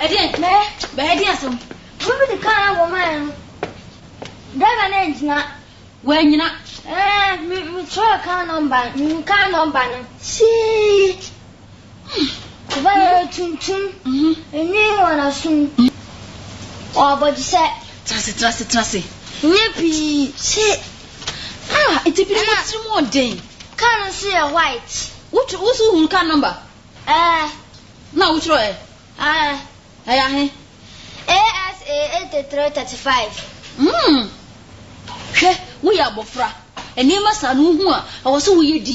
Eden, be some. Who the car woman? Driver engine. When you not, me try car number. See. Very tun. And you want to soon. Oh, but you said, Trust. Nippy, see. It's a bit more day. Can't see a white. What also car number? No, which way? ASA 8335. We are Bofra. And you must know I was so weird.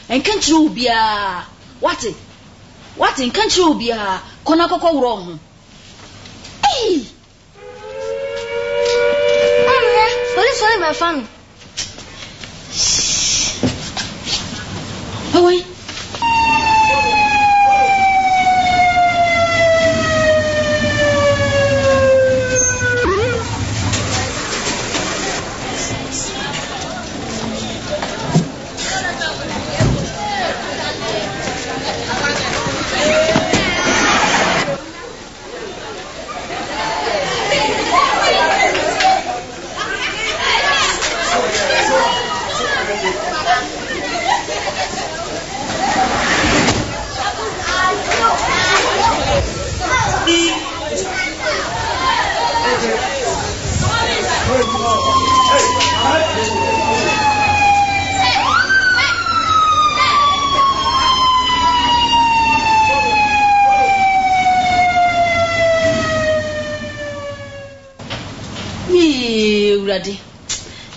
And can't you be a what in can't you be a Konako wrong? Hey! Police on my phone. Away.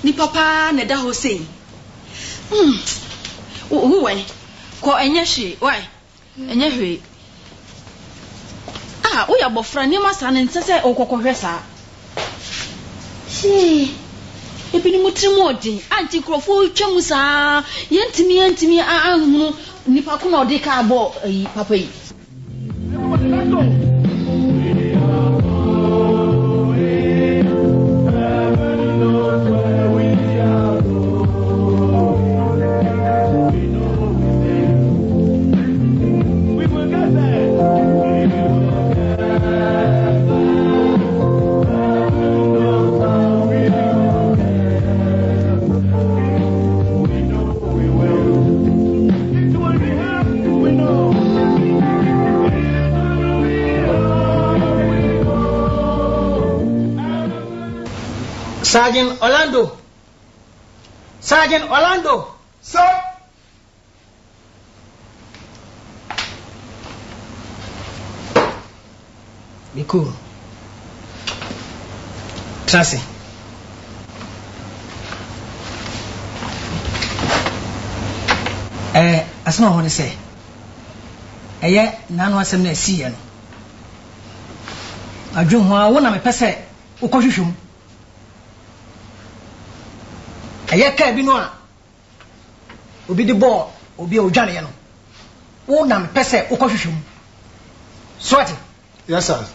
Ni papa ne da ho sei. Who why? Ko enye hwe, why? Enye hwe. Wo ya bofra ni masa ne nsese okokohwe sa. See. Ebi ni mutrim odin, anti krofo twam sa. Yentimi ahunu nipa ko na odi ka abo papa yi. Sergeant Orlando. Sir. Be cool. Tracy. As no one say. Nano asem na si ye no. Adwun ho a wo na me pese ukohwehwum. Ka bi no a obi di ball obi a odwane ye no wo na pese ukohwehwum swati. Yes sir.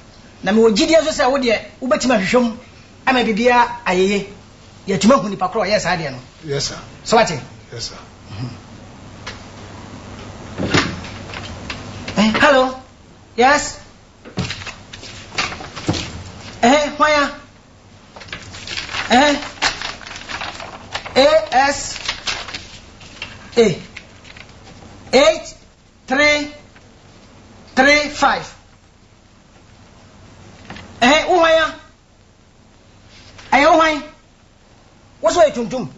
Na me ogidi aso se wo de ubetima hwehwum ama bibia ayeye ya tuma hu ni pakro yes ade no. Yes sir. Swati. Yes sir. Hello. Yes. Why? ASA 8335. Why? Why? What's why tum?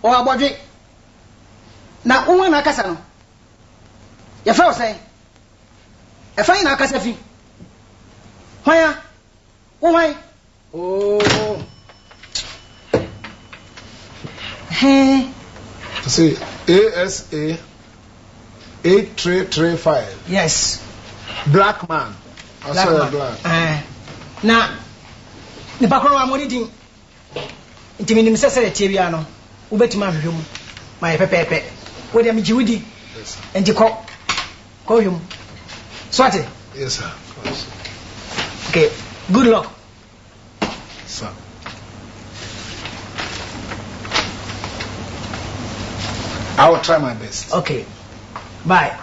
Or about it? Now, who na kasa no? Your friend say, a fine na kasa fi. Why? Why? Oh. See, ASA 8335. Yes. Black man. I saw a black. Na ne bakro wa modidin. Ntimi nim sese de tie bia no. Ubetima hwehwem. Ma ye pepepe. Wo de mijiwudi. Yes. Enti ko hwehwem. Swati? Yes sir. Of course. Okay. Good luck. Sir. I will try my best. Okay. Bye.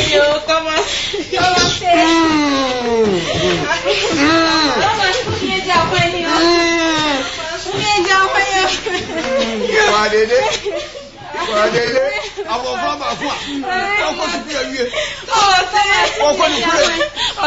Yo, come on. Come on, say. What did it? What did it? I will from a foot. I was to be a year. Oh, what you pray? I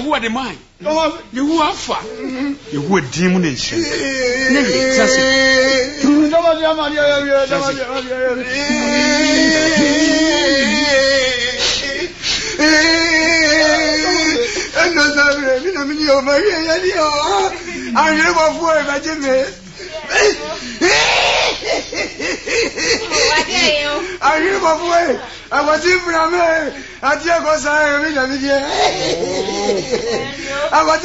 who are the mind? You who are far. You who are diminution. I was in from I just was I was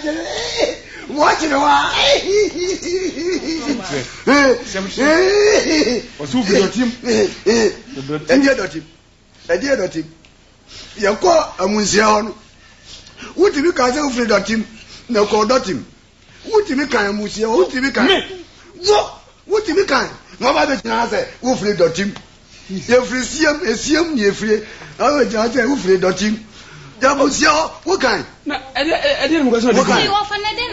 in what you know? What's who your team? A dear team. You call a museum. What do you call free dot him? No call dot him. What do you kind of museum? What do you kind? What do you kind? Nobody can say, who free dot him? You free CM, you free. I will just say, who free dot him? What kind? I didn't go so You often didn't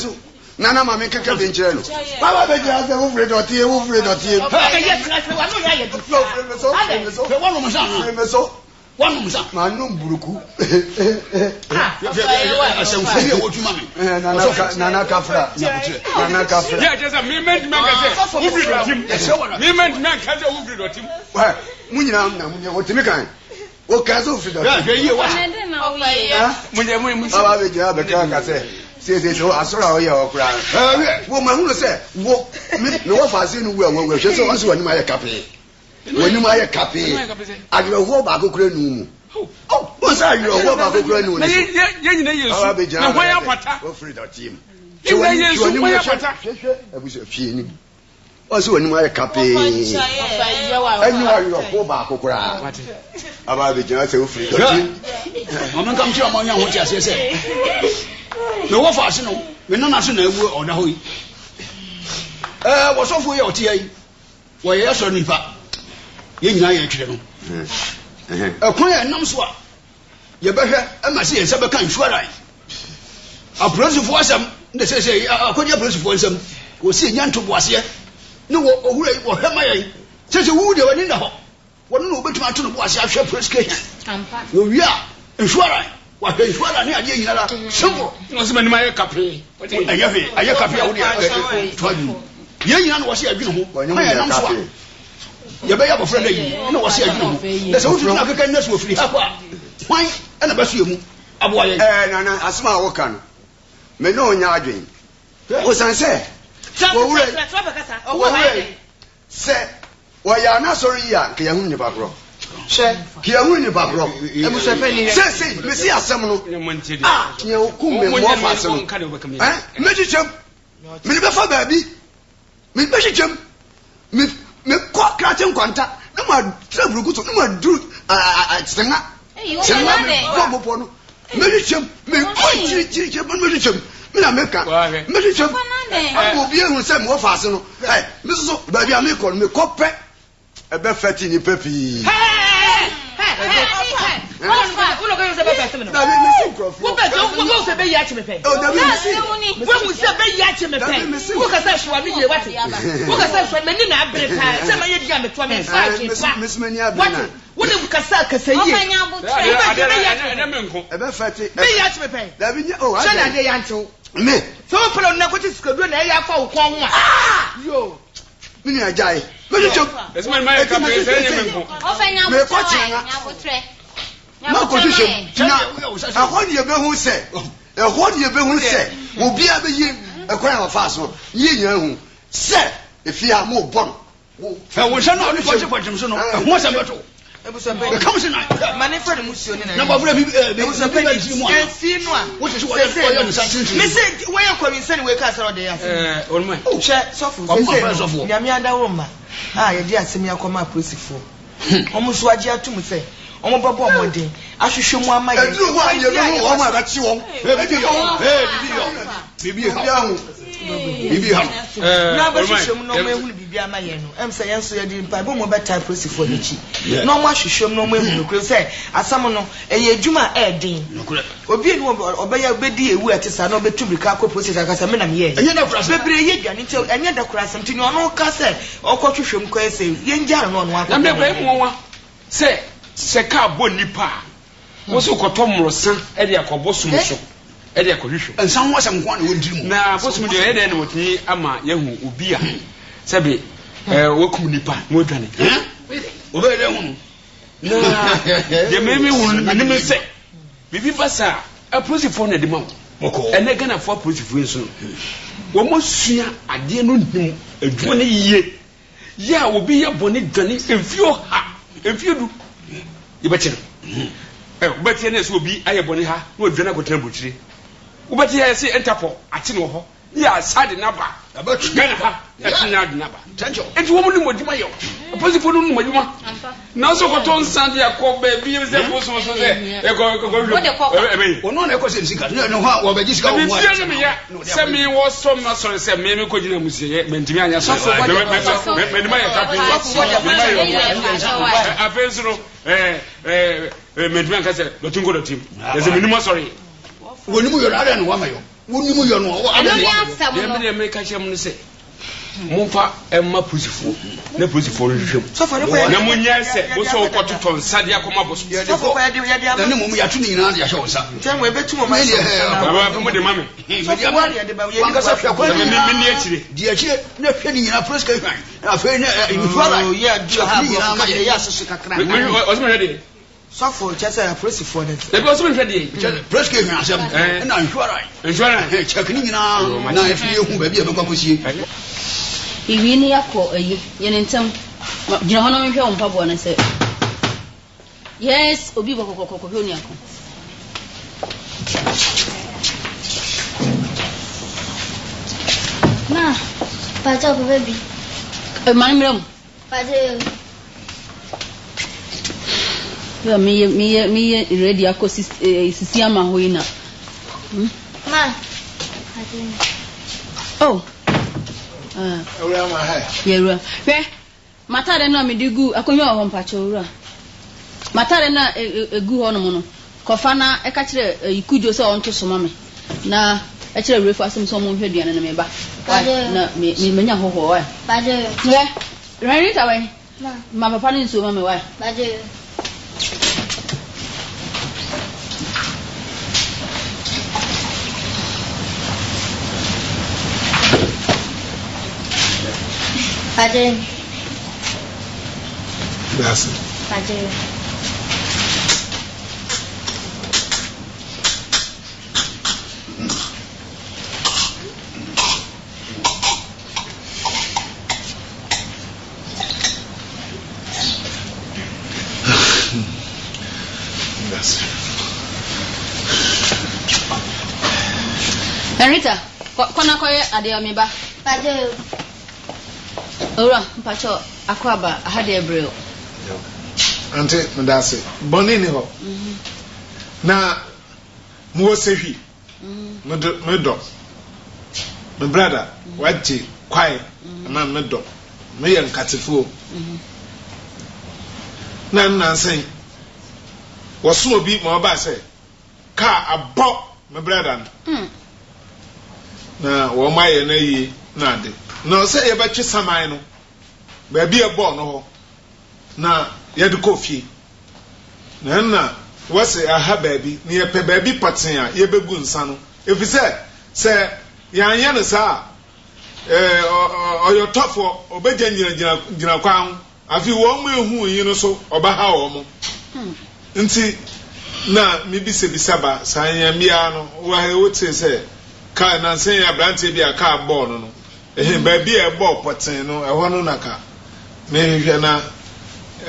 know. Nana mama keke benchero. Baba be jaze wo free dot here, wo free dot here. Manum buruku. Nana kafra. Nana kafra. Yeah, just a moment man can say. Who free dot him? Moment man can say who free dot him. Why? Munyina na munya wotimi kan. O ka so free dot. Yeah, you what? Baba be jaze be kan ka say. Say so asora o ye okura. Wo ma hu say wo me wo fa se nu wo wo hwe so so wani ma ye kape. Wani ma ye kape. Agro ho ba kokura nu mu. Oh, what's that you wo ba kokura nu ni. Ye nyina Yesu. Na hwan apata. Wo free dot him. Ye Yesu hwan apata. Abuso fie ni. O so wani ma ye kape. Anyi wa yo ho ba kokura. Aba be jina say wo free dot him. Omen kam chi omo nya ho chi ase se. Me wo fa ase no, me nana se na ewu ona ho yi. Wo sofo ye otie yi. Wo ye so nipa. Ye nyina ye twere no. Ekwan ye nam so a ye behwe e ma se ye se be kan hwara yi. Apolisifoɔ asɛm nde sɛ akɔnya apolisifoɔ asɛm wo se nya nto boase ne wo ohura yi wo hema yɛ sɛ wo de wani na hɔ wɔn no obetuma ato no boase ahwɛ prosecution ampa wo wi a nhwara wa hwɛ nhwara ne ade nyinara simple no se manima yɛ kape ayɛ kape a wo de toadu ye nyina no wɔ se adwene ho ayɛ nam so a ye bɛyɛ abɔfra da yi na wɔ se adwene ho na sɛ wo tutu na keka nna so ofiri ha kɔ a hwan ɛna bɛso emu aboa yɛ nana asema wo ka no me no nya adwen o san se wo wure se wo ya na sori ya ke ya hu ni bakro se ke ya hu ni bakro e bu se fe ni se me si asem no ah ye o ku me mo fa asem me chichem me be fa baabi me be chichem me ko krachen kwanta na ma traburugu so na ma du senga senga bo bo no me chichem me ko chiri me chichem me na meka me chichem abu bi ehun se mo fa ase no me so baabi a me ko pe e be fati ni pepi Uno go se be person no. Na me si crofo. Wo go se be ya chi me pe. O da me si. Wo mu se be ya chi me pe. Wo ka se hwa mi ye wate. Wo ka se hwa me ni na abre ka. Se ma ye dia me to me fa chi fa. Me me ni abre na. Wo ne ka se ye. na me nko E be fati. Be ya chi me pe. Da bi ni o. Se na de ya ncho. Me. So pelo na ko ti skadu na ya fa wo kon ho a. Yo. Mini ajai. Me chop. It's my campaign saying me. Ofenya Me ko chenga. Na ko hwehwem. Na ahodi ye be hu se. Ehodi ye be hu se. Obi a be yi ekwan afa so. Yi nya hu. Se efi a mo bon. Fa wo hwa na oni fo so no. Ho se beto. Come on, man, for the Muslim. Number of people was a penny. What is what me say, where you coming? Send we cast around there. On my Osofo. Nyamianda Roma. Ah, you dear, send me a come up for. Almost what you to me say. Omo babo omode ahwehwe mu ama ye eduru ho aye no ho ma ba ti won bibi ha na ba hwehwe mu no mo ehunu bibi ama ye no em say yenso ye di mpa bo mo beta prosifo ni chi no mo ahwehwe mu no mo ehunu kure say asam no eye adwuma edin obi enu obeya obedi ewu etisa na obetu bika akọ prosifo akasa me na me ye enye na frasa bebre ye dwane nti enye da kura asam ti no no ka say okọhwehwe mu kwa say ye njara no no akọ na me ba mu wa say seka abo nipa wo so kotomro san e de akobo sum so e de akohwehwe ensan wo sam kwa na wondiri mu na bosum de e de na wotini ama yehu obi a sebe wokum nipa mo dwane obe de hu na de meme hu ni me se bibi basa a prosifo na de ma moko ene gana fo prosifo nso wo mo sua ade no nim adwuma ne yiye ya obi ye boni dwane emfio ha emfio du ibetire ubeti na so obi ayebone ha na odwana ko trambuchire ubeti ya se entapo ati no ho ya sade naba gana ha ya na naba tanjo enti wo mu ni modima yo opposite no modima na so ko ton sande yakoba bi ze ko so se e ko ono na e ko se nsika no ha wo beji sika wo mo se mi wo so ma so se me ko gina musie mentimi anya so me ma ya kapi afensuro mentimi anya se lotungo do team there's a minimum sorry woni mu yo na no wa mayo woni mu yo no wa ada me me ka chem no se mumfa emma pusifo na pusifo hwehwem na munya se bo so kototo nsade akoma bo so na ne mum ya tu ni na ya hwe wonsa tem we betu mo ma baba fa mo de mame ka sa hwa ko me ni akire di akire na hwe ni nyina preska hwan na fe na infara ya du ha bo ka ya susu kakra o so me ready Sofo chesa ya prosifo ne e bo so me ready preska hwan asem na infara check ni nyina na efi ehu ba bi e be kwakosie iwi ni yakọ yene ntem gina hono nhwe wo mpabo na se yes obi bokokoko hwe oni akọ na pato baby man mram pato ya mi ready akọ sisi ama hoina ma oh ewura ma ha yerua hwe matare na medigu akonyo ho mpacho owura matare na egu ho no mo no kofa na e ka kire ikujo se onto so mame na e kire refu asem so mo hweduane na meba na me menya hoho wa pato hwe rani ta we ma papa ni so mame wa pato Padre. That's it. Padre. That's it. Henrita, kona koye ade ameba. Padre. Ora mpacho akwaba ahade ebreo Ante ndase boni ni ho na mo sehwi me do me brother waje kwai na me do me yan katifo na nansen woso obi ma oba se ka abo me brother na wo maye na yi na de no se ye betwe saman no ba bia bo no ho na ye de kofi na wase aha baabi ne ye pe baabi paten a ye begu nsa no efise se yanye no sa oyo tofo obeja nyina kwan afi wo mu ehu yin no so oba ha wo mo nti na mi bisa ba sanya mia no wa he wote se ka na sen ya brante bi aka ball no ba bi e ball poten no e ho no naka me hwe na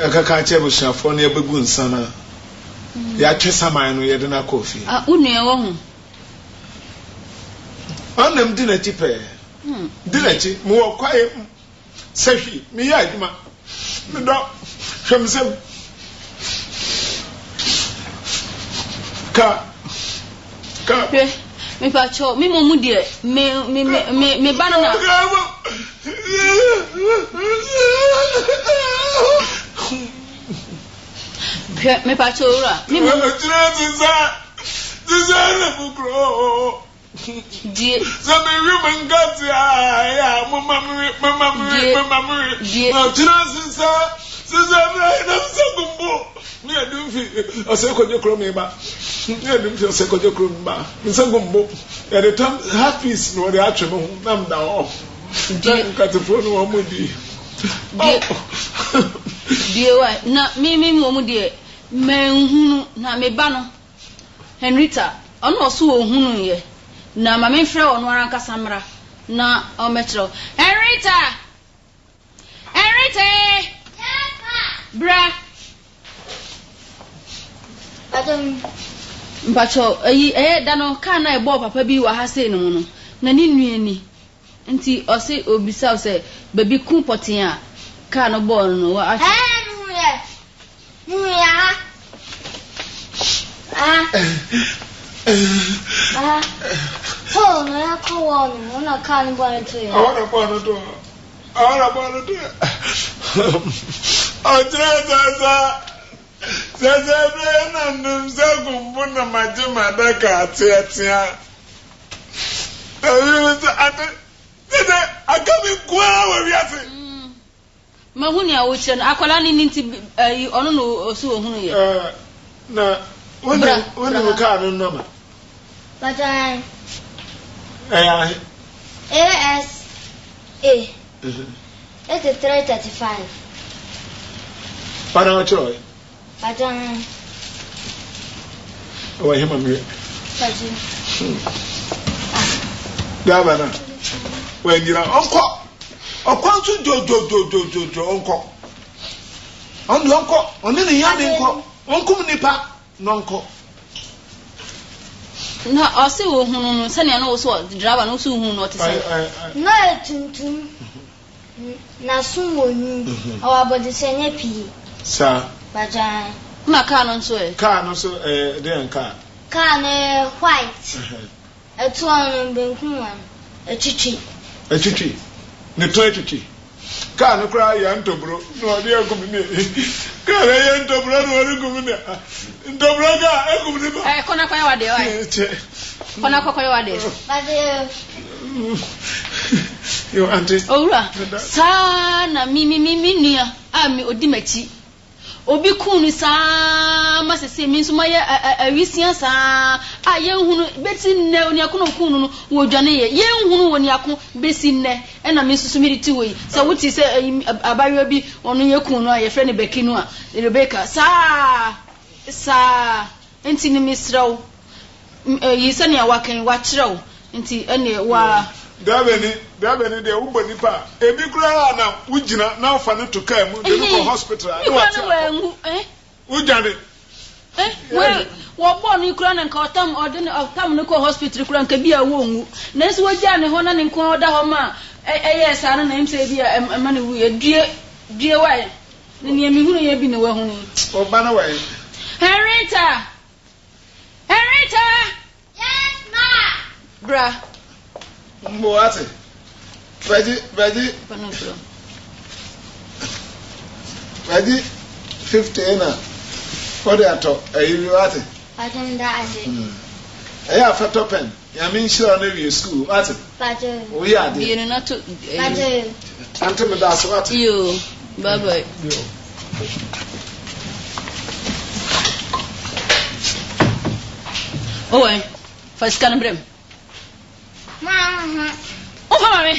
akaka che bushafo no ebegu nsana ya twe saman no ye de na kofi unu e wo hu onam di na tipe Dilechi, more quiet. Sashi, me yadma. Me dog from some car. Me pacho, me mumudia, me banana. Me pacho, me mumudia. Dear, some women got Mamma, I don't feel a second cromba. I don't feel a second cromba. In some gumbo, at the time, half piece, no, the actual numb down. Don't cut the phone with you. Dear, why not me, Momu, dear, man, not me banner. Henrita, I'm not so hungry. Na mama mfre ono aranka samra na o metro Enrita yes bra Adam mpacho da no ka na ebo papa bi wa ha sei no no na ni nuani nti o se obisa o se baby ku potin a ka no ball no wa nu ya oh, no, I can't want to. I'm not can't want to. I want to do. Oh, But I ASA. It's a 335. But I'm sure. But I oh, him and me. Governor, when you're uncle, uncle, on the young uncle, nipa, nonco. No, I see who send an also driver no soon not to say. No, tuntum. Na sumo our body say p. Sir, but I na car so then car. Car white. A 2 benkuan. A chichi. The toilet. Car no cry, Yanto bro. No, dear community. Car Yanto bro, no community. Dobraga, I cannot quite what they are. You auntie. Ora. Sana mi ami odimachi. Obi kunu sa ma sese mi nso ma ye awisia sa aye hunu beti nne oni akunu kunu no wo dwane ye hunu woni akun besi nne e na mi nso mi riti wo yi sa wuti se abayo bi onu ye kunu a ye frɛ ne bekinu a Rebecca sa enti ni misraw yi sani awakan wa kyerɛw enti ene wa Dabeni de uboni pa ebi kura na ujina na ofa no to car mu de no hospital ujane wo born you kura na nka otam otam no ko hospital kura nka bia wo ngu na nso wagya ne ho na ne nko oda ho ma sa na imse bia ma ne wu due wa ne ne mi hunu ye bi ne wa hunu oba na wa Henrita yes ma bra Mboate. Vedi 50 na. Ode ato ayi ate. Pattern that I Eya fa topen. Ya min sure na we school, ate. Pattern. We are there. You know not to Pattern. Ante me da so ate. You. Bye bye. Yo. Oh, first can brim. Mama. Oh, mama.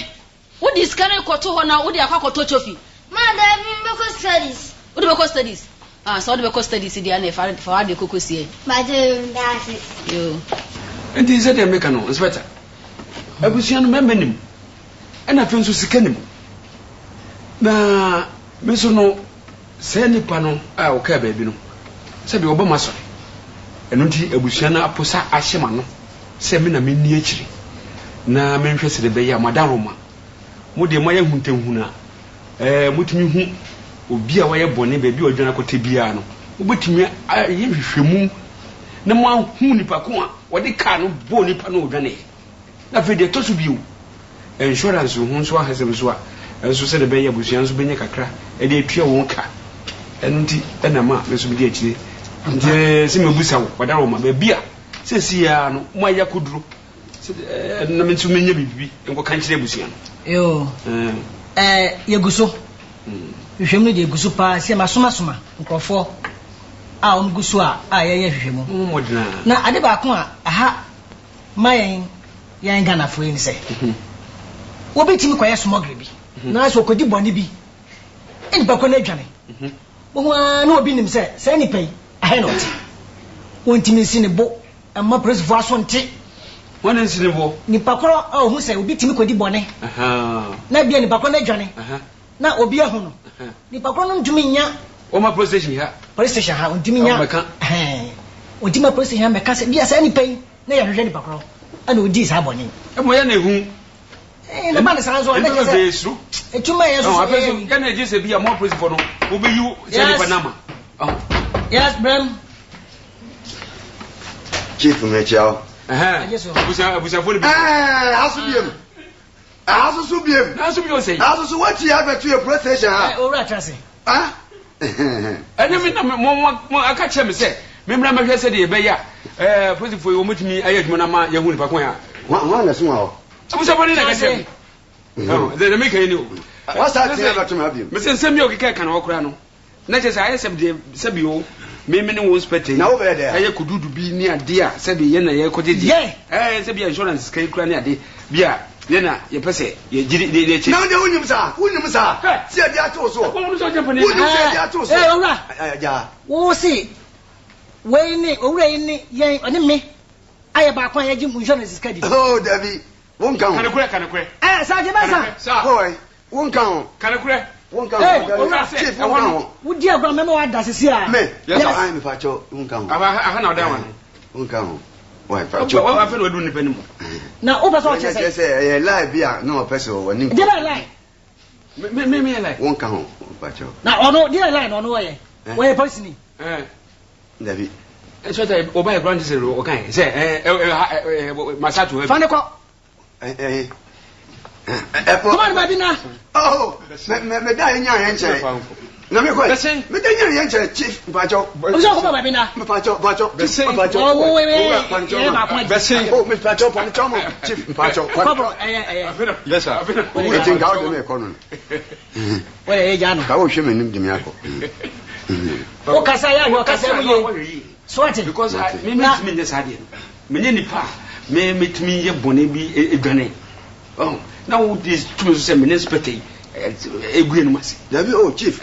What is can I koto ho na wo de akwakoto chofi? Mother, me studies. What do studies? Ah, so the studies dey na for the kokosie. But that's it. Yo. And is that America no? It's better. Abusiano membenim. And I feel so sikanim. Na me so no say nipa no a o ka baabi no. Se bi obo maso. Eno nti abusiano aposa ahyema no. Se me na me ni akiri. Na me nhwe se de be ya madaroma. Mo de moye huntenhuna. Mutumi hu obi a waye bone baabi odwana kote bia no. Obetumi ye hwehwemu na mo hu nipa ko a wode ka no bo nipa no odwane. Na fe de to so biu. Insurance hu nso ahasem so a enso se de be ya busuan so benye kakra e de atwa won ka. Eno nti na ma me so bi de akire. Nje se mebusa wo wadaroma baabi a sesi ya no mo aya koduro. Na me nso menye bibi enko kan kire busuan. Yo. Yeguso. Hwehwem no de yeguso pa se masoma nkrofo a on guso a ye hwehwem. Modina. Na ade ba ko a aha mayen yan Ghana fo yin se. Wo betimi koye smogre bi. Na so kodi boni bi. Eni ba ko na adwane. Wo ho na obi nim se ni pay ahe no ti. Wontimi si ne bo amma press fo aso nti. Wona nsi ne bo. Ni pakoro a hu se obi timi kodi boni. Na bia ni pakoro na adwane. Na obi ahu no. Ni pakoro no ntumi nya. O ma police station ha. Police station ha ntumi nya. Ntimi police station meka se bia se ni pay na ya hwehwe ni pakoro. Ana odi sa boni. E mo ya na ehu. Na ba na sanzo na kese. Etuma yeso. Oh, apeso ya na je se bia mo police for no. Obi yu se ni panama. Yes, Bram. Chief Mechao. Abusa phone bi. Asubiem. Asubiem. Na asubio say. Asusu what you have to your police station ha. Ora trase. Ah? Ene me na mo aka che me say. Me mra ma hwe se de be ya. Police for you mutumi aye adwuma na ma ye hu ni pa kon ya. Wa na so wa. Abusa phone na ka che. The make any. What's that thing about to me? Me say nsem ye okeka kan okura no. Na che say aye sebi o. Me ne wo spete na over there aye kududu bi ni ade a se bi ye na ye kodidi se bi insurance kai kura ni ade bia ye na ye pese ye giri de chi na de wunyum sa se ade ato so ko so japanese wunyum se ade ato so ora ja wo si we ni owura ni ye oni me aye ba kwa ye gi insurance kadi oh davi won kan kana kure sa je ba sa boy won kan kana kure won kan chief won kan wudi agba me wa da sisi a me yes I am facho won kan aha na odan wan won kan why facho wa fa no du ni panim na o person che say lie bia no person woni de lie me lie won kan facho na ono de lie no ono ye we person ni davi so that oba grand zero o kan say masato fa ne ko come on baby na oh me da nya yen che na me ko me da nya yen che chief bacho o so come baby na me bacho oh we oh me bacho pan chomo chief bacho yes sir we think out me ko no we ja no ka wo hwe me nim dimi akọ o kasa ya wo kasa mu ye swati because me just had it me ni pa me metumi ye bone bi edwane oh now this two say me spete egwe no mase dabi oh chief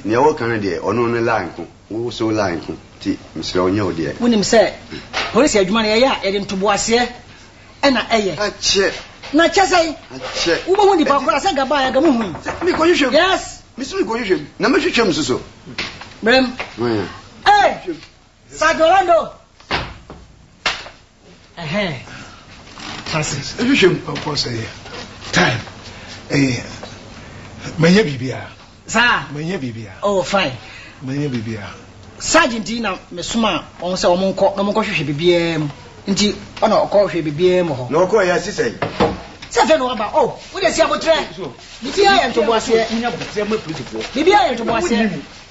ne wo kan de ono ne line ko wo so line ko ti misra onye o de wonim say police adwuma ne ya e de ntobo ase e na eye ache na chesai ache wo bo nipa ko ase gaba ya ga mu hu mi ko hwehwem yes mi so mi ko hwehwem na me hwehwem so brem eh Sagorando Francis hwehwem ko say time manya bibia sa manya bibia oh fine manya bibia sergeant na mesoma on se omonko no monko hwehwe bibia mu nti ona okọ hwehwe bibia mu ho no ko ya sisai se fe no aba oh wo de si abotre bibia ya ntobo ase bibia ya ntobo ase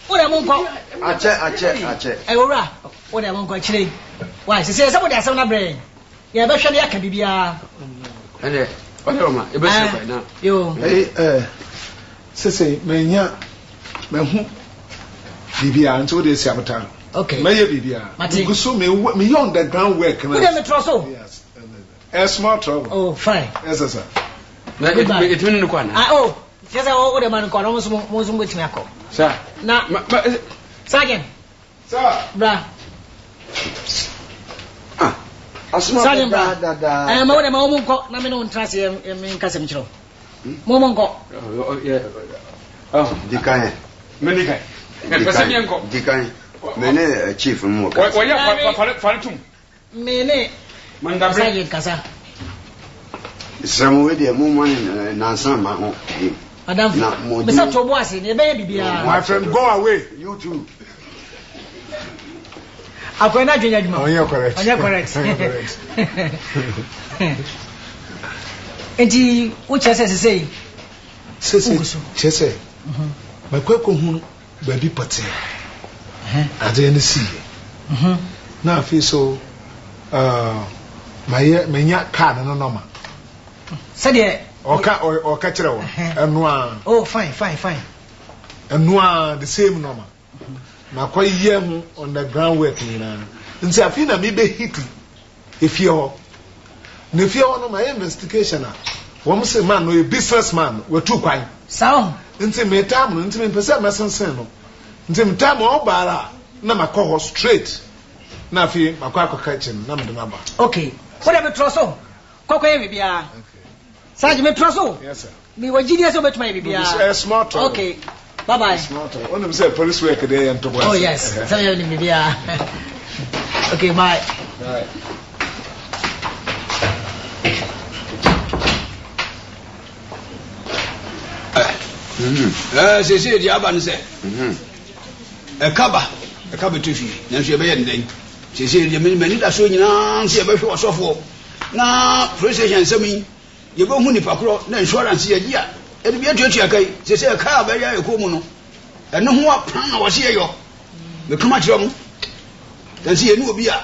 wo de monko ache ora wo de monko chire why se se bo de asem na brain ya be hwe de aka bibia ene Roma, e be se na. Yo. Sese menya mehu bibia until they say abata. Okay. Menya bibia. Guso me young the ground work na. Who dem trust so? Yes. A small trouble. Oh, fine. Yes sir. It means no one. Oh, just all the man called almost with me. Sir, now, Sergeant, sir, bra. Sergeant, I am more than my own cock, nominal trust him in Casimiro. Momongo. Oh, Dikai. Menica. Dikai. Mene chief mo. Falatum. Mene. Manda Sergeant Casa. Some way the woman Nansan Maho. Madam, Mr. Toboas in a baby. My friend, go away. You too. I cannot do that. Oh, you're correct. You're correct. And he, which I say, Chese, my quack on baby potty. I didn't see. Now I feel so. My card and no. Said or catch it and one. Oh, fine. And one the same normal. Now quite young on the ground working. And say, I feel I may be hitting if you're my investigation. One say, man, no, a businessman, we're too quiet. So, into me time, into me percent my son, into me time all bara, no, my call straight. Nafi, my quack catching, number the number. Okay, whatever trosso. Cocoa, maybe. Sergeant Trosso. Yes, sir. Me were genius over to my baby. Small talk. Okay, bye bye. Small talk. One of them said police work today and to oh, yes. Tell you, maybe. Okay, bye. Bye. Say the Aban said, a caba to you. Now she obeyed them. She said, the many that showing now, see a very Osofo. Now, precision, something. You go Munipacro, no insurance here. It'll be a judge. She said, a car by a common. And no more plan was here. The Comatron. Then see a new beer.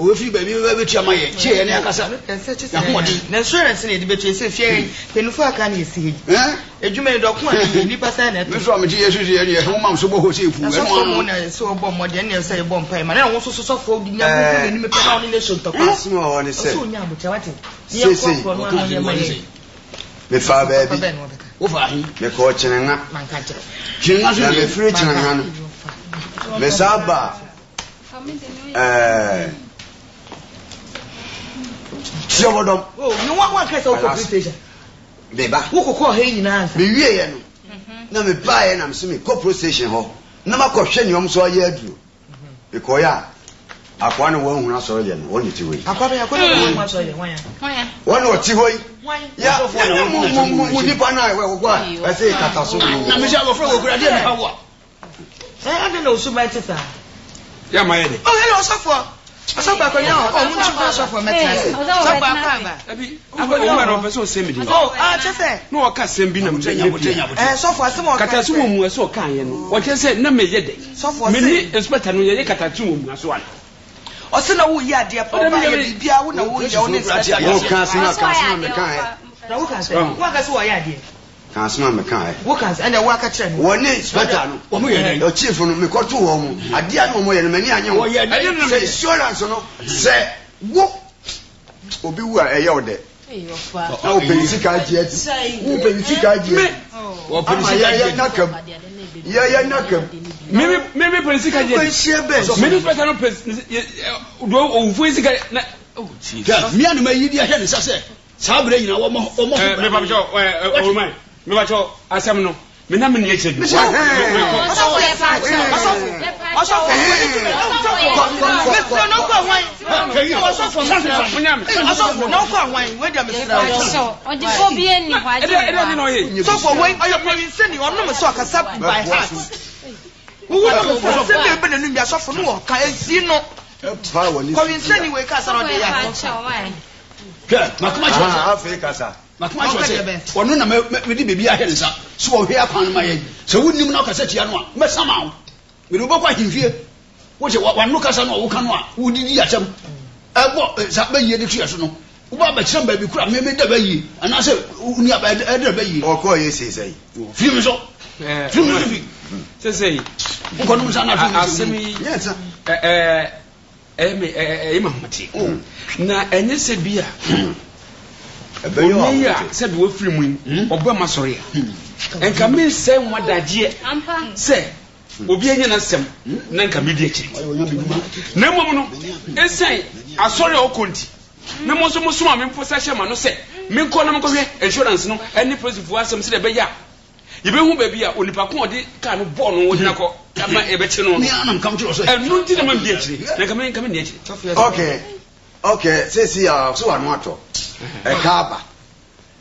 Oh, if you baby, which are my chair and Akasa. The insurance in it, but you say, Sherry, then for can you see? Eh? You made a document, you pass it. From a GSU, home, I'm supposed to say, so bomb, what you say, bomb payment. I also so for the young in the show to pass. No, and so young, but what? Me fa baby. Me ko chenanga. Chenanga me free chenanga. Me saba. Siobodom. Oh, you want one case of police station. Beba. Who could call him in answer? Me wie no. Na me buy na me so me corporate station ho. Na ma ko hwe nyom so ye aduro. Because ya akwa no won huna so ye no, won ti we. Akwa be akwa so ye wan ya. Won o ti hoyi. Ya mu ni pa na we wo kwa. I say kata so. Na me sha go fro go kura dey na wo. I don't know so much sir. Yeah, my head. Oh, hello, Osofo. Osofo akonya. Oh, mun chuko Osofo meta. Osofo akaba. Abi, o ma no person send me. Oh, just no o ka send bi na mo tenya. Osofo asemo ka. Kata so mu so kan ye no. O che say na me ye dey. Osofo me ni inspector no ye kata so mu aso ala. O se na wo yi ade pa ba ye bibia wo na wo ye wo ne inspector. Wo kan sima me kan he. Na wo kan say. Wo ka so wo ye ade. Kan sima me kan he. Wo kan say na wo aka kire me. Wo ne inspector no. Wo mo ye dey. O chief no me ko to wo mu. Ade an mo ye no mani anye wo. Say insurance no. Say wo obi wu a eye wo de. Na o penisi ka je ati. Wo penisi ka je. Wo penisi ka je nakam. Ya nakam. Me penisi ka je. Me ni special no do o fu isi ka na oh Jesus. Me and my yidi ahia ne sase. Sabre nyina wo mo me pa cho o mai. Me ba cho asem no. Me na me ni eche bi. Osofo no kwa wan. Osofo no kwa wan. We dey me so o di fo bi eni hwa je. Osofo we oyo province ni ono me so akasa by heart. Wo no me se me be nanu bi Osofo no wo ka esi no. Province ni we ka sa no dey ya. Makuma chwa. Africa sa. Makuma chwa se. Ono na me di bibia ahia ne sa. So wo hwe akwan ma ye. Se wunnim na okasa tia no a, me sama wo. Me do bokwa himfie. Wo je wanu kasa no wo ka no a, wo didi acham. Ebo sa ba yie de tua so no. Wo ba ba kyerem ba bi kura me da ba yie. Ana se uni aba da ba yie. Oko ye sei. Fi me so. Fi me fi. Say. Wo no sa na fi. Asemi. Yes. Me mahmati. Na enye se bia. Onya said we free mu obama sorry and come in say what Dadze say obi anya na sem na nka me di akiri na mom no esen asori okonti na mo so mo me mposa hye ma no say me nko na mko hwe insurance no any police fu asem se de be ya ye be hu ba bi a onipa ko odi ka no ball no wodi na ko ama e be chi no me anam kam tro so enu nti na mam di akiri na nka me di akiri okay say so anu ato e ka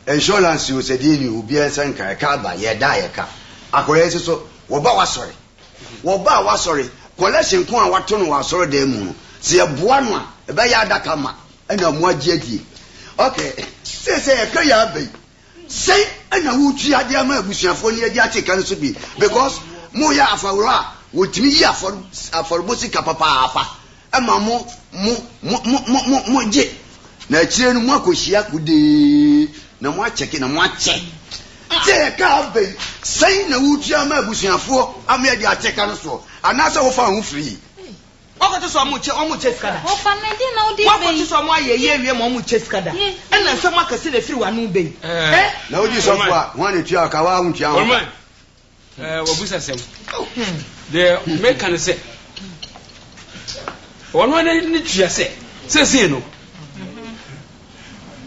insurance you said you be a sanka ka ba ye da ye ka akore so wo ba wa sorry collection ko an wato no wa sorry da mu se ye boa no a e ba ya adaka ma na mu agi adie okay say e ka ya bai say na wu tu ade ama abusuafo ni agi ate kan so bi because mo ya afawro a wotimi yi aforbosi ka papa ama mo je na chire no mo akohia kude na mo acheke na mo ache te ka be sai na wutua ma abusuafo ama di acheka no so anasa wo fa ho free okoto so mo che skada o fa me di na o di be okoto so mo ayeye wie mo che skada na nsem akase na free wa no be na odi so fo a ho na tua ka wa ho tua ho wabusa sem the make can say one ni tua say no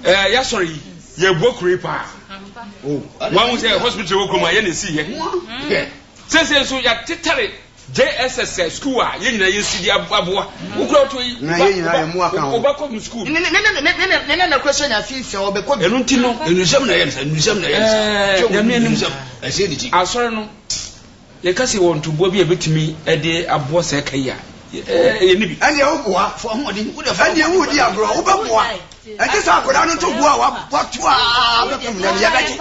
ya sorry ye bokure pa one say hospital wo kuma ye na si ye say so ya titare JSS school a ye nyina ye si di aboa ukura to yi na ye nyina ye mu aka ho oba ko school na question ya fi se obekọ enu nti no enusem na ye ya me anim sam ase di ti asore no ye kasi won to bo bi e betimi e de aboa se kai ya ye ni bi ande wo boa fo ho di wo de ande wo di agro wo ba boa ande sa akoda no to boa wa to a be kum na ye beji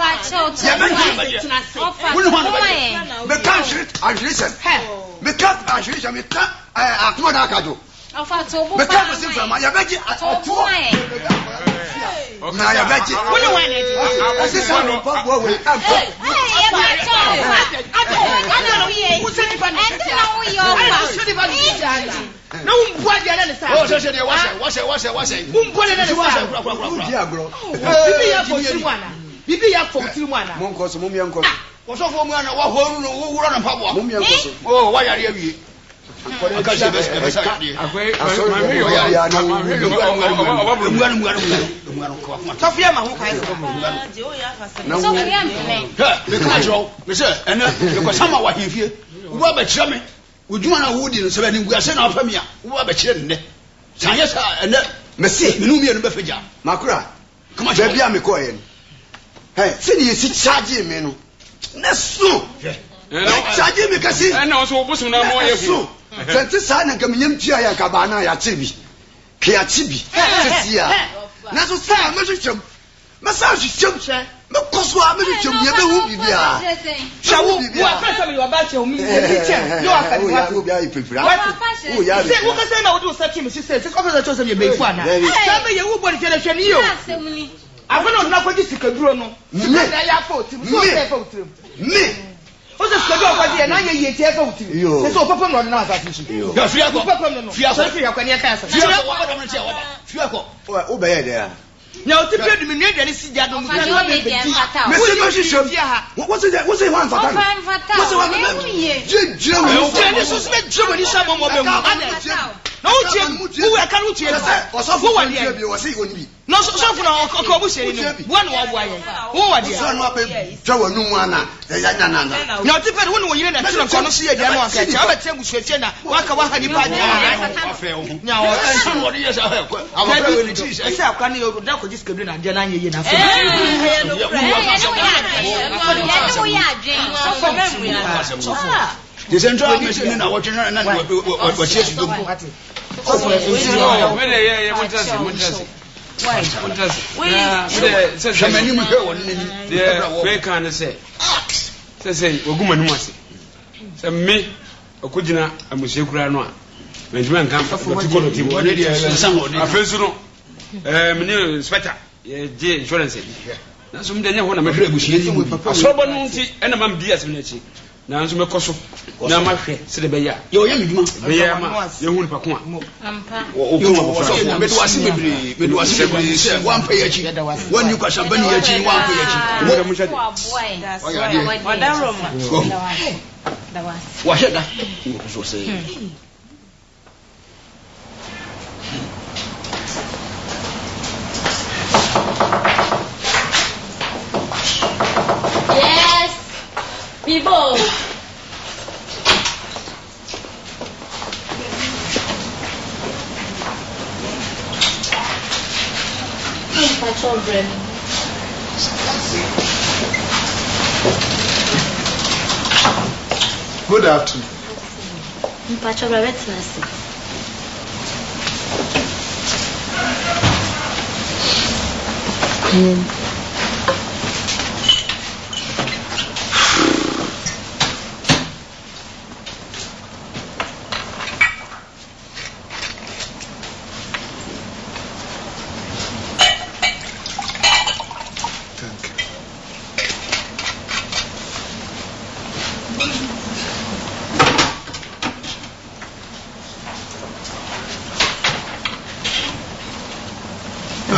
wo no ho be kan listen me kan listen me kan akuma da kajo me kan ko sin fama ye beji ato na ye beji wo no wa na ase sa no pa boa we na umbu adi ala ne sa o se de wase umbu ala ne sa di agro bibi ya fo tiri mu ana mo nko so mo mi nko so Osofo mu ana wa horu no wo wura na pabo mo mi nko so oh wa yare awie aka se be sa akwai ya na Sofia ma ho kai so we am me me ka jo me se ene me ko sama wa hifie wo ba kire me ojuma na wo di no se ba ni nguase na afa me a wo ba kire ne san ye sa ene me se me nu mi ene ba faja makura kama je bia me ko ye hey se ni si charge me no na so charge me kasi na so obusum na mo ye fu Fenti sa na kam nyam tua ya ka ba na ya chebi. Ke ya chebi. Sesia. Na so sa me hwehwem. Me sa hwehwem. Me koso a me hwehwem ye be hu bibia. shawo wo afasa me wa ba che o mi che yo afasa wa wo bia ififira. wo ya se wo kase na wo do search me se officer chose me be fu ana sa me ye wo body fele hwe ni yo afana na ko di sikaduro no na ya fa otim so se fa otim Me o se sikaduro ko di na ye ye tie fa otim se so papa no na asase shi ya fia ko papa no fia ko fia ko ni aka asa fia ko wa da me che wa fia ko o be ye there. na o ti pe du mi ni de ni si ja do mu na be be di Me se me hwehwem. Wo se wan fata. Wo se wan me. Je wo ni so se me je wo ni sha mo be mu na o tie wo we ka no tie Osofo wa die bi wo se oni bi. no so na ko bu sheri no wo na wo bo aye wo wa die so no ape twa wanu mu ana ya na na o ti pe wo ni wo yire na tira ko no so ye dia no aka cha ba tie busuafie na wa ka wa ha ni pa dia nya wo so wo di yesa ha ko awa we ni ti se akwa ni yo da ko jiska bi na dia na ye na fa the central mission na what na what she do Shamani mu hewo ni we can say say oguma nu ase say me okugina amusekura no a manjuma nkan fatiko no ti wo ne dia san wo afensu no me ne inspector je insurance na so me de ne ho na me hwere abushie ni mu asobo no nti ena mam di asem na chi na nso mekɔ so na ma hwɛ sɛ de bɛyɛ yo ya meduma bɛyɛ ma yɛhu nipa ko a ampa Osofo me do wase bebre se wan pa yachi wan ni kwasha bani yachi wan pa yachi mo da mo hyɛ wadan roma wa hwɛ da so se yes people children. Good afternoon.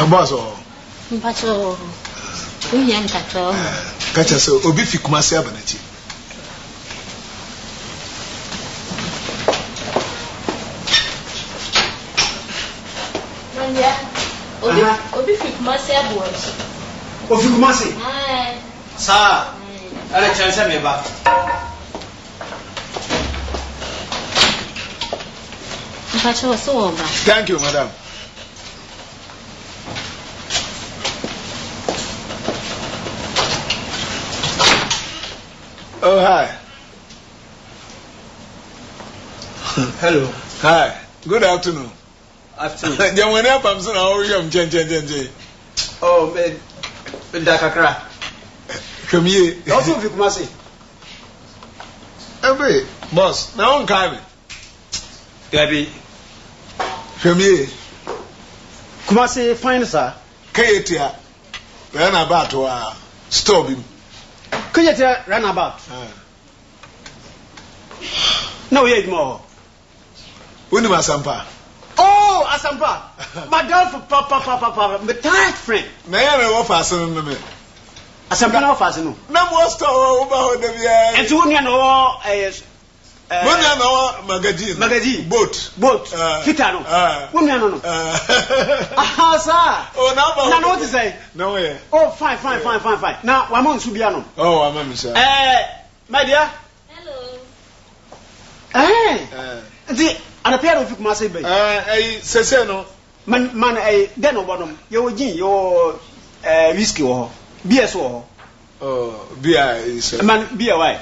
Boss or Mpacho. Uyan kacho. Kacha so obi fi Kumasi Abanachi. Manja. Obi fi Kumasi Abuachi. Ofi Kumasi. Ai. Sa. Ala chance me ba. Mpacho so ba. Thank you, madam. Oh, hi. Hello. Hi. Good afternoon. Afternoon. Jamani hapa msana au yam chen. Oh, me da kakra. Come here. Also fi Kumasi. Ebe, boss, na on kai. Yabi. Come here. Kumasi fine sir. Kayetia. Run about to stop him. Kuyete runabout. No, we more. Uni masampa. Oh, Asampa. My girl for papa, my tired friend. Na ya wo fasen no me. Asampa na fasen no. Na mo store wo ba ho da bia. Enti wo no Wonya no magazine. Boat. Fita no. Wonya no. Aha sir. Oh, na ba. Na no what to say? No way. Oh, fine. Now, wa mon subia no. Oh, wa mama sir. My dear. Hello. Enti ana pair of Kumasi bay. Sese no. Man den obodom. Yo gin yo whiskey wo. BS wo. Oh, beer is. Man beer why?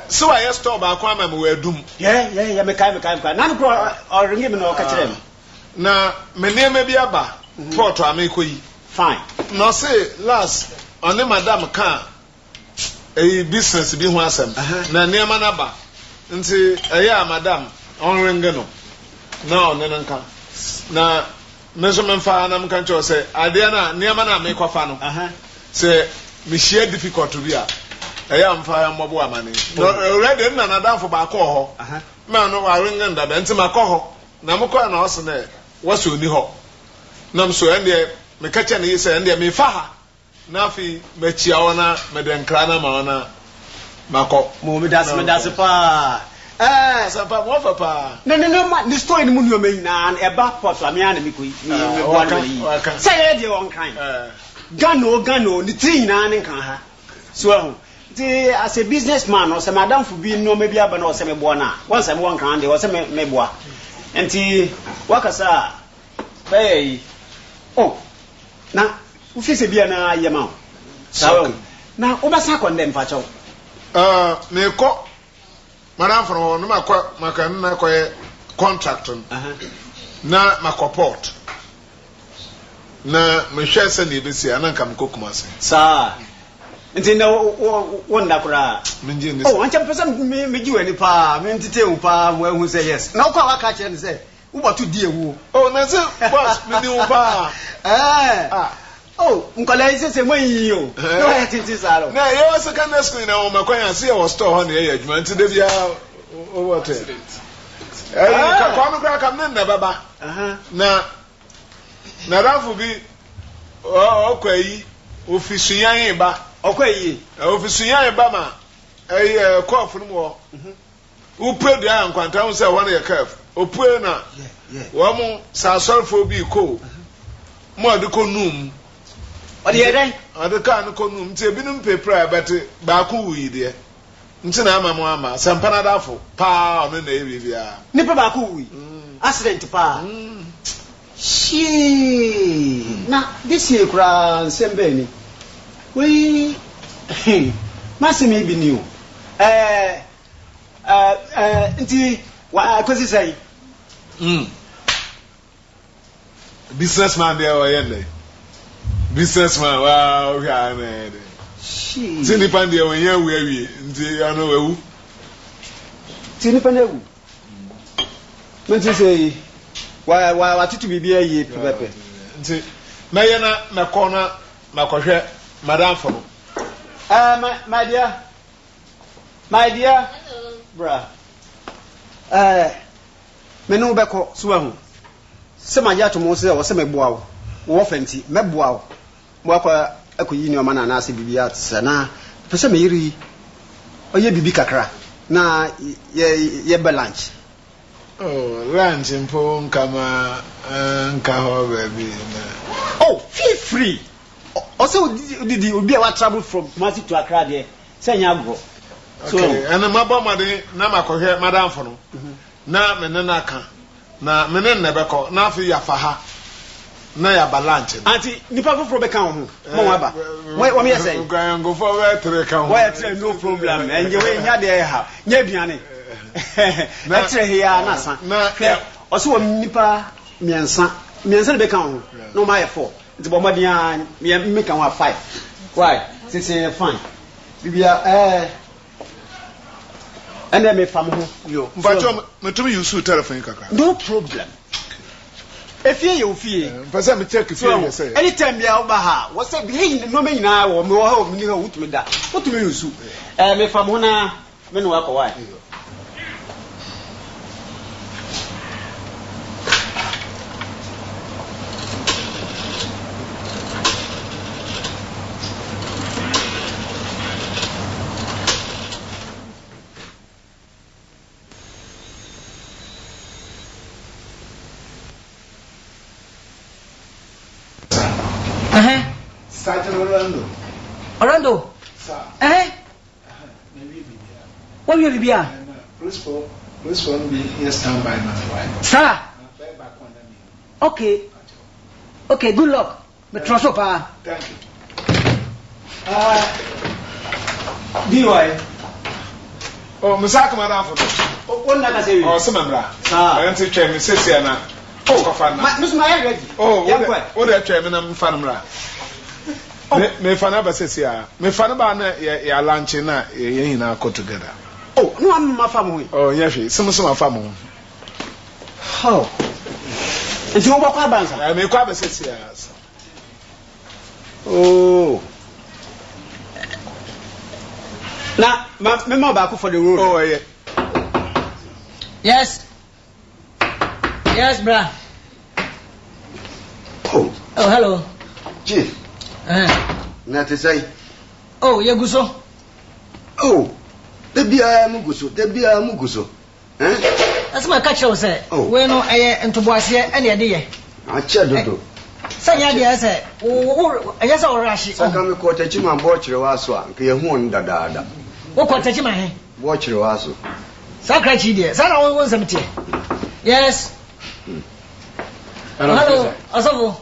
So I store ba kwa ma we dum. Yeah, me kai. Na no or ringi me no ka kire me. Na me niam bia ba. Port amekoyi. Fine. No say last on the madam can business bi ho asem. Na niam na ba. Nti madam on ringi no. Na on nka. Na measurement fa na mka ncho say ade na niam na me kwafa no. Say me share difficult to be a mfa ya mbobo amane no already na danfo ba ko ho me no wa ringen da nti makọ ho na mko na oso na waso ni ho na mso ende me kacha na yese ende me fa ha na fi me chia wona me den kra na ma wona makọ mo me das pa sapa mo fa pa no ma ni story ni mu ni o me na e ba port am ya na me ko me bo na yi say e de on kan gano ni tin na ne kan ha so as a businessman or some madam for being no maybe aba no se me bo na once am one kan de o se me boa enti wakasa hey oh na ufi se bia na yema sawo na obasa condemn fa chaw me ko madam for no makọ maka na koye contract na makoport na me hwe se na ebesi ananka mkokumase sa nti na wonda kura ancha pesa me jiwe ni pa me ntite u pa mo ehu say yes na kwa waka che ni say u botu di ewu na say boss me ni u pa Oh, nkɔla ise se mo yi o. No ya titi saro. Na ye was secondary school na o makwanya se was store ho na ye adwuma nti de bia o what eh ka kwa me kra kam na baba. Na rafu bi okwa yi ofisuyan ba okwa yi ofisuyan ba ma kof no mo upre de an kwanta ho se won ye kaf opre na wo mo sa sorfo bi ko mo de ko num odi yeden odi ka no ko num nti ebinum pepra but ba ko wi de nti na ama mo ama sampana dafo pa ono na e bibia nipa ba ko wi accident pa She na this year kura sembe ni we masimi bi ni o nti wa kwesi say businessman there o yende businessman wow ya na she tini pande o yan wi nti ano wewu tini pande wu nti say wa tutu bibia yi pepe nti na ye na me kona na kohwe madam for my dear hello bra me no be ko so ahu se ma ya to mo se o se me boa wo fanti me boa wo mo akwa akoyi ni o ma na ase bibia tse na pese me yiri oye bibi kakra na ye balance. Oh, lunch in Pong, Kama, and Kaho, baby. Oh, feel free. Also, did you be our travel from Masi to Accra there? Say, Yago. Okay, and my bomber, Namako here, Madame Fono. Na Menaka, na Menen Nebeko, na for Yafaha, Naya Balanche. Auntie, Nipa from the count. Moaba. What me say? Go forward to the count. Why, no problem. And you ain't had there. Nebiani. That's here, Nasa. Also, Nipa Miansa be count. No, my 4. It's about me make 5. Why? Since fine. Bibia, and then me family. You, but you use telephone. No problem. If you feel, for some check if you say, anytime you are Baha, what's that being no man now or more, you know, what that? What do you use? Me famona, men walk away. Sergeant Orlando. Sir. What will you be? Police will be here stand by now, right? Sir. Okay. Okay, good luck. But trust up. Thank you. DY. Oh, Misaka Madam for what not I say? Oh, Samambra. Sir. I want to check Mrs. Siana. Oh, Miss Maya ready. Oh, what a chairman and Fanamra. Me Fanaba says, yeah. Me Fanaba, ya lunch in a go together. Oh, no, I'm my family. Oh, yes, some family. How? It's your walk about. I may quite say, yes. Oh. Now, my back for the road. Oh, yeah. Yes. Yes, brah. Oh, hello. Chief. Not to say. Oh, yeah, Guso. Oh, the beer Muguso. That's my catcher, sir. Oh, we know and to boys here any idea. I chair do. Say, I say, oh, I guess I'll rush it. I come to quote a chim and watch your ass one, Kiahun Dada. What quote a chim? Watch your ass. Sacrachi, dear. Son, I want some tea. Yes. Hello, Osofo.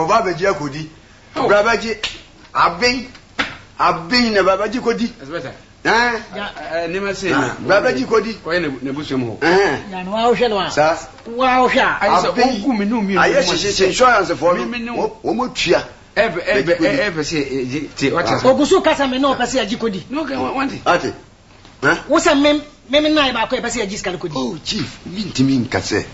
Baba Jacudi. Brabaji, I've been a Babaji Cody. That's better. Never say Babaji Cody. Quite a Nebuchadnezzar. Wow, sir. Wow, I say insurance for me. What chia? Ever say what is Ogusu Casamino Passia Jicodi? No, I want it. Ati. What's a mem? Meme na ba ko e pese agis kan ko di. Oh chief, mintimi nka se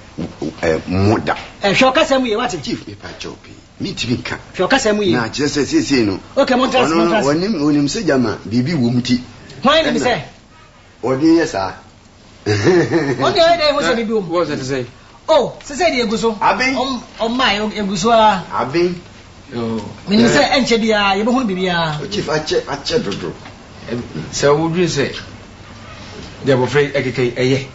moda. Hwe okasa mu ye what? Chief me pa chopi. Mintimi nka. Hwe okasa mu ye. Na je se no. Okay, montras. Onim se jama bibi wo mti. Why ni say? Odi yesa. Odi e dey ho se bibi wo. What was that to say? Oh, se say dey eguso. Abin. My eguso a. Abin. Oh. Me ni say enche bia ye be hu bibia. Chief ache dodo. So would you say? They were afraid eye.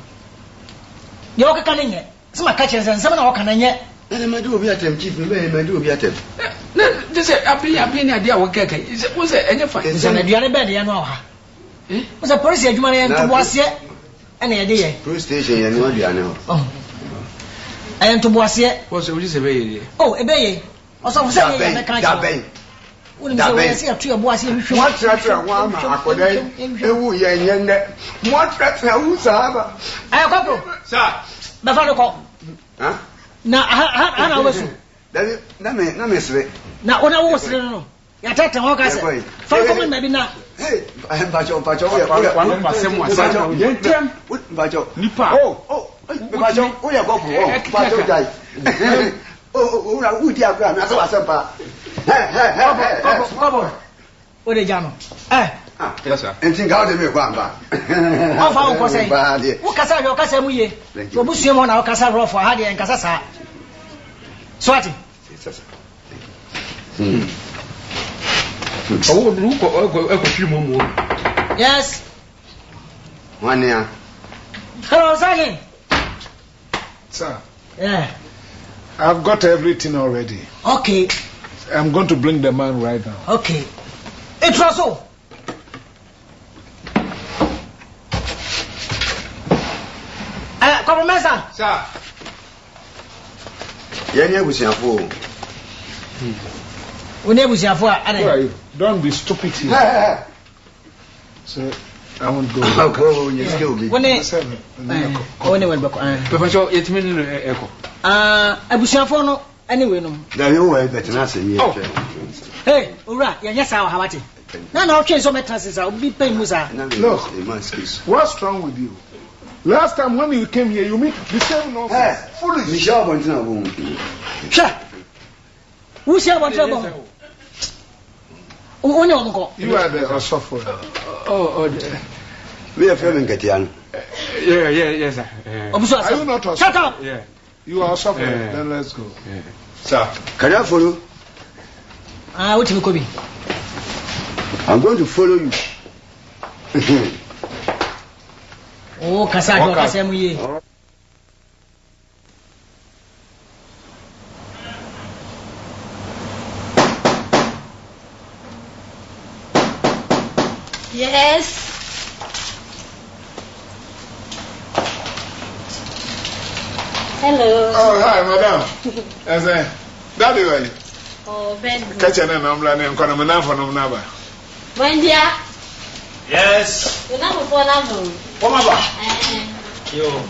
You okay kan nye. Se ma ka chere se nsem na o kan nye. Na ma do obi atem chief, me do obi atem. No, they say happy na dia wo keke. Was it any fine? Se na duane be de no ha. Was a police adwuma na to boase na ye de ye. Police station ye no duane ho. Oh. Ayen to boase. Was it would you say be? Oh, ebe ye. Osofo se ye me kan. Daben. Daben. Se atu boase hwehwe. What tratra wa ma akodai ewu ye nyenne. What tratra wu sahaba. Ayo kopro. Sir. Be fa no ko. Huh? Na ana wesu. Na me sre. Na ona wo sre no. Ya tata ho ka se. Fa ko me bi na. Hey, bacho we One pasem wasa. Yentem. Bacho. Nipa. Oh, bacho. O ya gopu. Oh, bacho dai. Oh, ura udi agura na so asempa. Kobo. O de jano. Yes sir. Entin ga o de me kwa mba. O fa ko sei. Wo kasa hwe o kasa mu ye. Obu sue mo na o kasa rofo ha de en kasa sa. Swati. Oh, look, I Yes. One year. Hello, Sergeant. Sir, Yeah. I've got everything already. Okay. I'm going to bring the man right now. Okay. It was so. Compromise. Sir. Yenye busiafo. Who are you? Don't be stupid here. So, I won't go. Abusiafo no anyway no. Da you were better na say me. Hey, ora, yenya sa wa hawate. Na otwe so metrase sa obi pen mu sa. Look, what's wrong with you? Last time when you came here, you meet the same nonsense. Foolish. Michelle Bontina bo. Sha. Who say about trouble? You are the Osofo. Oh, We are filming Katian. Yes, sir. Are you not Osofo? Shut up. Yeah. You are Osofo. Then let's go. Sir. Can I follow? What you Kobi? I'm going to follow you. Oh, kasa mu ye. Yes. Hello. Oh, hi, madam. Daddy, why? Oh, Ben. Catch an umbrella and come on for no number. When dear? Yes. The number for number. Come on, yo.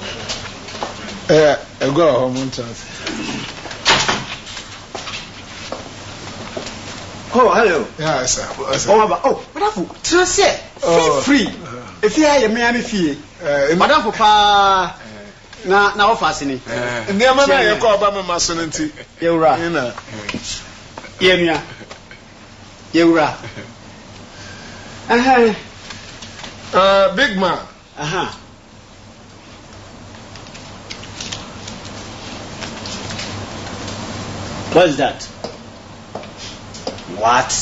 I go home on chance. Oh, hello. Yeah, sir. Oh, madam, trust feel free. If you are me fee. Madam pa na office ni. Ndema na ye ko ba me maso nti. Yewura. Ina. Yemia. Yewura. Big man. What's that? What?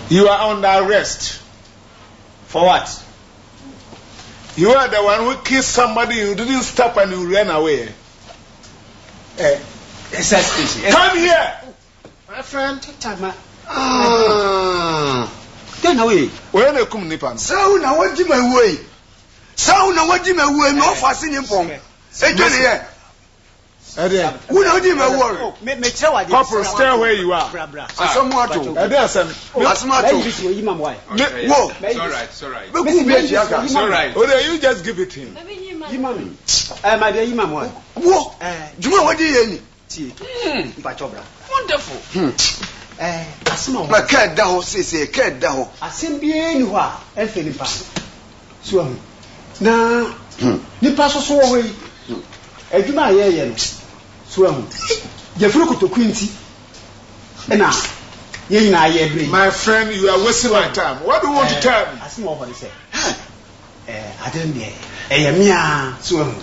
You are under arrest. For what? You are the one who killed somebody, you didn't stop and you ran away. Come here! My friend. Then away. Where they come nipan? So now what do my way? So now what do my way? No fasting in pong. Say Johnny here. Who know him a war? Corporal, stay where you are. Asomato. Whoa. It's alright. It's alright. Oh, you just give it him. My dear Imam, whoa. Juma, what do you need? Wonderful. My cat down, say, cat down. I send be anywhere, and Philippa. Swam. na nipa so so wo yi adwuma ye no so ahu je furu kotoku nti na ye nyina ye bre. My friend, you are wasting my time. What do you want to tell me? Asimo over say adem de mia so ahu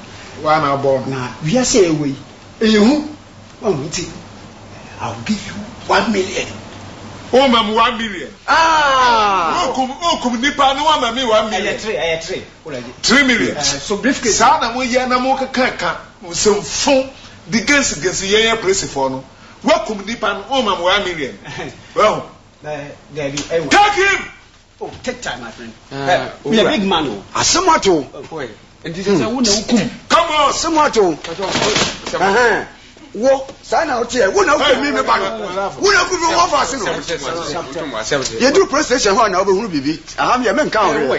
wa na born na wiase ewe eyehu nti I'll give you 1 million. Oh, ma'am, 1 million. Okum nipa no wa me 1 million. I 3 million. So briefcase. Sa na mo ye na mo kaka so fun the gas ye place for no. Wakum nipa no oh ma'am 1 million. Well, Daddy, take him. Oh, take time, my friend. We a big man. Asamato. And this is a woman who come on, Asamato. Wo sana otie wo na wo mi me ba no wo na ku wo fa se no ye do PlayStation ho na wo be hunu bibi aha me me nka ho wo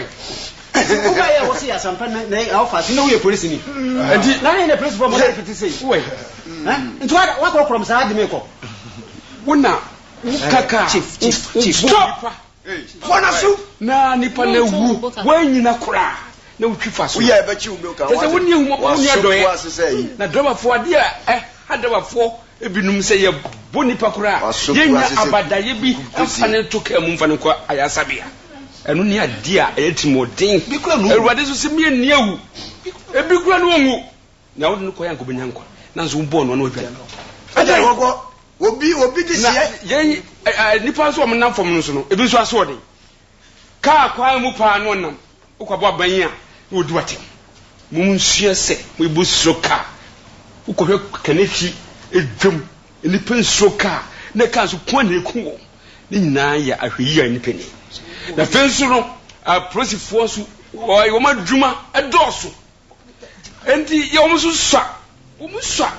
ga ye wo se ya sampa na alpha se no we police ni and na na police for mo na piti say wo nti wa ko from sa de me ko wo na kaka chief stop wana su na nipa na wu wo nyina kura na wo twifa so wo ye ba chi wo ka wa se wo ni hu mo wo ni adoye na driver for ade hadawafo ebinum se ye bonipa kura yenya abadaye bi afane to ka mu mfane ko ayasabia enu ne ade a etimodin erwade so se mie ne awu ebi kura no onwu na wo ne ko yanko benyanko na nso bo no na odwa ada wogo obi di sie yen nipa so omnam fom no so no ebi so aso odin ka kwa mu pa no nam ukwabo abanya na odi watem mu nsua se mu ibu sroka ukohwe kanefi edwam ni pensro ka na ka so kwa na eku wo ni nyina ya ahweyi ani peni na fensu no prosifo so wo madwuma edoso enti ye wo so swa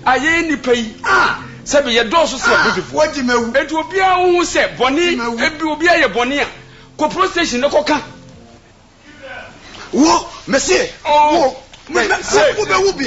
aye ni pai sabe ye doso se prosifo waji mewu enti obi a wo se boni ebi obi a ye boni a ko pro station ne ko ka wo monsieur wo be wubi.